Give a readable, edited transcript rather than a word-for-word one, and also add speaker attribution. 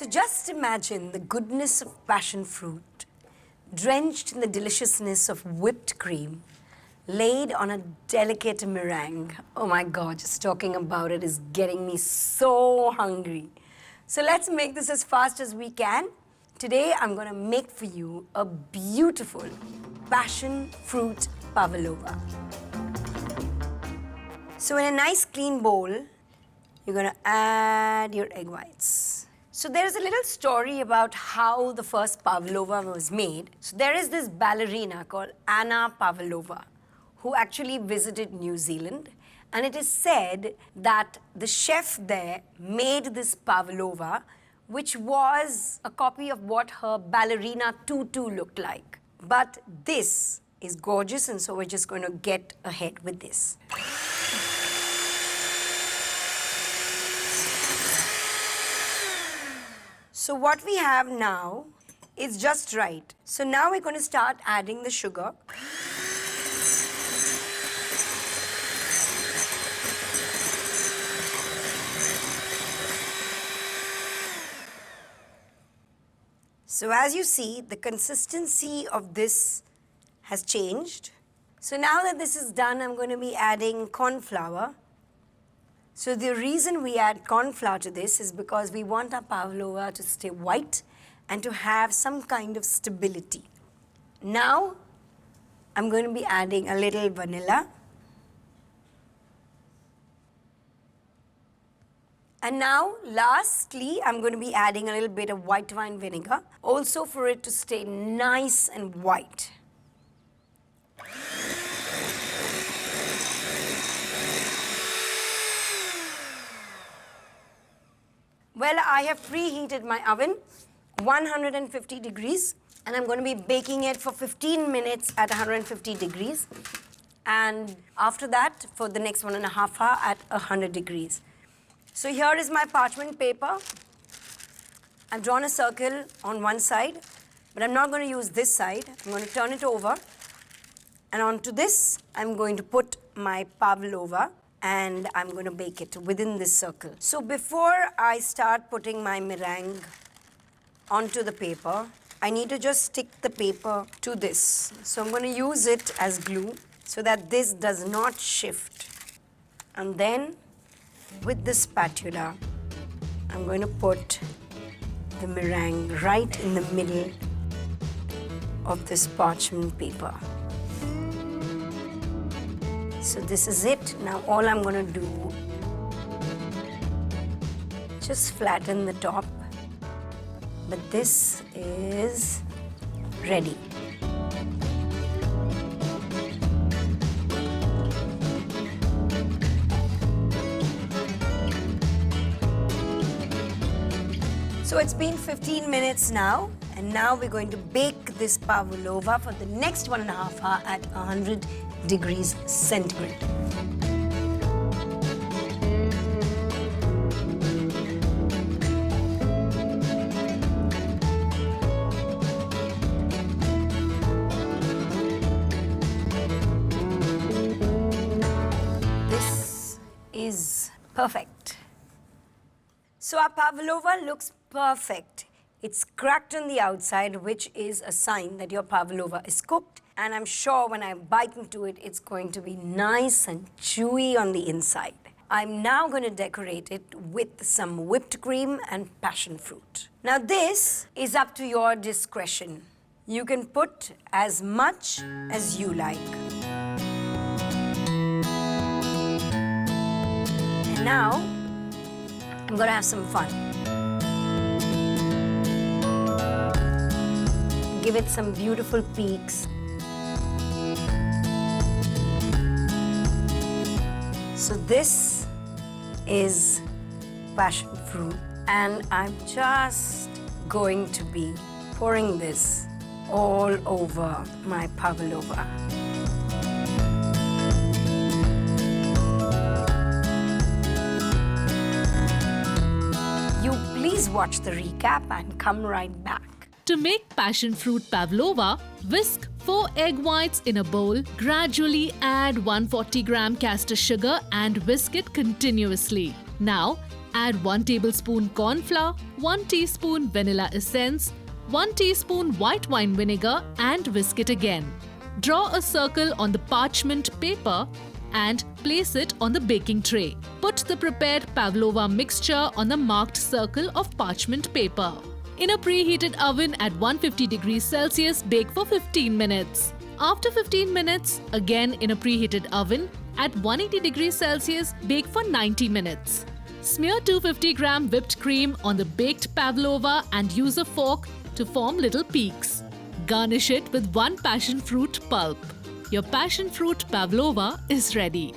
Speaker 1: just imagine the goodness of passion fruit, drenched in the deliciousness of whipped cream, laid on a delicate meringue. Oh my God, just talking about it is getting me so hungry. So let's make this as fast as we can. Today, I'm gonna make for you a beautiful passion fruit pavlova. So in a nice clean bowl, you're gonna add your egg whites. So there is a little story about how the first pavlova was made. So there is this ballerina called Anna Pavlova who actually visited New Zealand. And it is said that the chef there made this pavlova, which was a copy of what her ballerina tutu looked like. But this is gorgeous, and so we're just going to get ahead with this. So what we have now is just right. So now we're going to start adding the sugar. So as you see, the consistency of this has changed. So now that this is done, I'm going to be adding corn flour. So the reason we add corn flour to this is because we want our pavlova to stay white and to have some kind of stability. Now, I'm going to be adding a little vanilla. And now, lastly, I'm going to be adding a little bit of white wine vinegar, also for it to stay nice and white. Well, I have preheated my oven, 150 degrees, and I'm going to be baking it for 15 minutes at 150 degrees. And after that, for the next 1.5 hours at 100 degrees. So here is my parchment paper. I've drawn a circle on one side, but I'm not going to use this side. I'm going to turn it over. And onto this, I'm going to put my pavlova, and I'm going to bake it within this circle. So before I start putting my meringue onto the paper, I need to just stick the paper to this. So I'm going to use it as glue so that this does not shift. And then with the spatula, I'm going to put the meringue right in the middle of this parchment paper. So this is it. Now all I'm going to do, just flatten the top. But this is ready. So it's been 15 minutes now, and now we're going to bake this pavlova for the next 1.5 hours at 100 degrees centigrade. This is perfect. So our pavlova looks perfect. It's cracked on the outside, which is a sign that your pavlova is cooked. And I'm sure when I bite into it, it's going to be nice and chewy on the inside. I'm now going to decorate it with some whipped cream and passion fruit. Now this is up to your discretion. You can put as much as you like. And now, I'm going to have some fun. Give it some beautiful peaks. So this is passion fruit, and I'm just going to be pouring this all over my pavlova. You please watch the recap and come right back.
Speaker 2: To make passion fruit pavlova, whisk 4 egg whites in a bowl, gradually add 140 gram caster sugar and whisk it continuously. Now, Add 1 tablespoon corn flour, 1 teaspoon vanilla essence, 1 teaspoon white wine vinegar and whisk it again. Draw a circle on the parchment paper and place it on the baking tray. Put the prepared pavlova mixture on the marked circle of parchment paper. In a preheated oven at 150 degrees Celsius, bake for 15 minutes. After 15 minutes, again in a preheated oven at 180 degrees Celsius, bake for 90 minutes. Smear 250-gram whipped cream on the baked pavlova and use a fork to form little peaks. Garnish it with 1 passion fruit pulp. Your passion fruit pavlova is ready.